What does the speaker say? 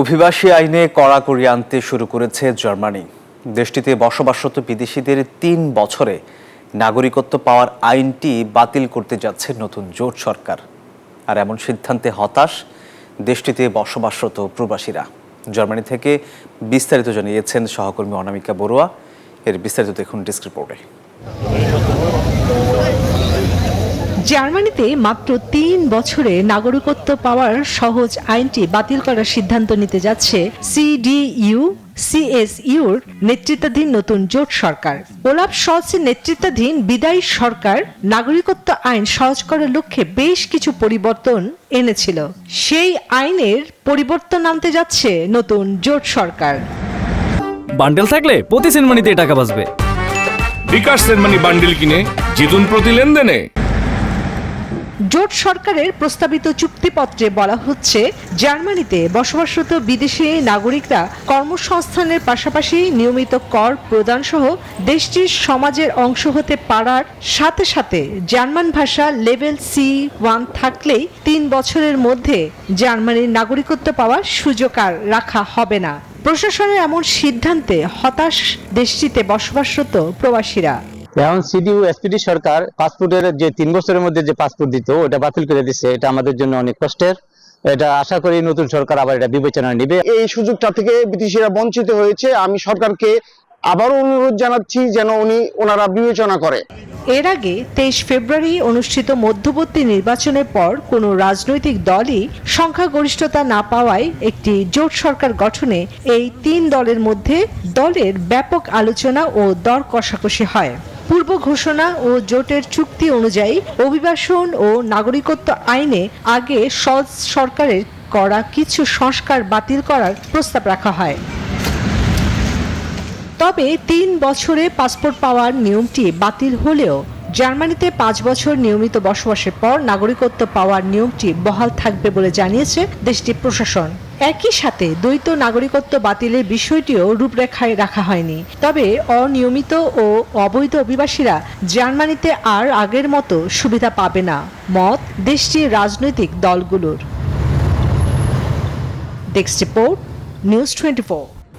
অভিবাসী আইনে কড়াকড়ি আনতে শুরু করেছে জার্মানি। দেশটিতে বসবাসরত বিদেশিদের ৩ বছরে নাগরিকত্ব পাওয়ার আইনটি বাতিল করতে যাচ্ছে নতুন জোট সরকার। আর এমন সিদ্ধান্তে হতাশ দেশটিতে বসবাসরত প্রবাসীরা। জার্মানি থেকে বিস্তারিত জানিয়েছেন সহকর্মী অনামিকা বড়ুয়া। এর বিস্তারিত দেখুন ডেস্ক রিপোর্টে। জার্মানিতে মাত্র ৩ বছরে নাগরিকত্ব পাওয়ার সহজ আইনটি বাতিল করার সিদ্ধান্ত নিতে যাচ্ছে CDU-CSUর নেতৃত্বাধীন নতুন জোট সরকার। ওলাফ শলৎসের নেতৃত্বাধীন বিদায়ী সরকার নাগরিকত্ব আইন সহজ করার লক্ষ্যে বেশ কিছু পরিবর্তন এনেছিল। সেই আইনের পরিবর্তন আনতে যাচ্ছে নতুন জোট সরকার। বান্ডেল থাকলে প্রতি সেনমানিতে টাকা বাঁচবে। বিকাশ সেনমানি বান্ডেল কিনে জিতুন প্রতি লেনদেনে। জোট সরকারের প্রস্তাবিত চুক্তিপত্রে বলা হচ্ছে, জার্মানিতে বসবাসরত বিদেশি নাগরিকরা কর্মসংস্থানের পাশাপাশি নিয়মিত কর প্রদান সহ দেশটির সমাজের অংশ হতে পারার সাথে সাথে জার্মান ভাষা লেভেল C1 থাকলেই ৩ বছরের মধ্যে জার্মানির নাগরিকত্ব পাওয়ার সুযোগ আর রাখা হবে না। প্রশাসনের এমন সিদ্ধান্তে হতাশ দেশটিতে বসবাসরত প্রবাসীরা। এখন সিডিউ এসপিডি সরকার পাসপোর্টের যে ৩ বছরের মধ্যে যে পাসপোর্ট দিত ওটা বাতিল করে দিচ্ছে। এটা আমাদের জন্য অনেক কষ্টের। এটা আশা করি নতুন সরকার আবার এটা বিবেচনায় নেবে। এই সুযোগটা থেকে বিদেশিরা বঞ্চিত হয়েছে। আমি সরকারকে আবারও অনুরোধ জানাচ্ছি যেন ওনারা বিবেচনা করে। এর আগে ২৩ ফেব্রুয়ারি অনুষ্ঠিত মধ্যবর্তী নির্বাচনের পর কোনো রাজনৈতিক দলই সংখ্যাগরিষ্ঠতা না পাওয়ায় একটি জোট সরকার গঠনে এই ৩ দলের মধ্যে দলের ব্যাপক আলোচনা ও দর কষাকষি হয়। পূর্ব ঘোষণা ও জোটের চুক্তি অনুযায়ী অভিবাসন ও নাগরিকত্ব আইনে আগে সরকারের করা কিছু সংস্কার বাতিল করার প্রস্তাব রাখা হয়। তবে ৩ বছরে পাসপোর্ট পাওয়ার নিয়মটি বাতিল হলেও জার্মানিতে ৫ বছর নিয়মিত বসবাসের পর নাগরিকত্ব পাওয়ার নিয়মটি বহাল থাকবে বলে জানিয়েছে দেশটির প্রশাসন। একই সাথে দ্বৈত নাগরিকত্ব বাতিলের বিষয়টিও রূপরেখায় রাখা হয়নি। তবে অনিয়মিত ও অবৈধ অভিবাসীরা জার্মানিতে আর আগের মতো সুবিধা পাবে না, মত দেশটির রাজনৈতিক দলগুলোর। Desk report, news 24।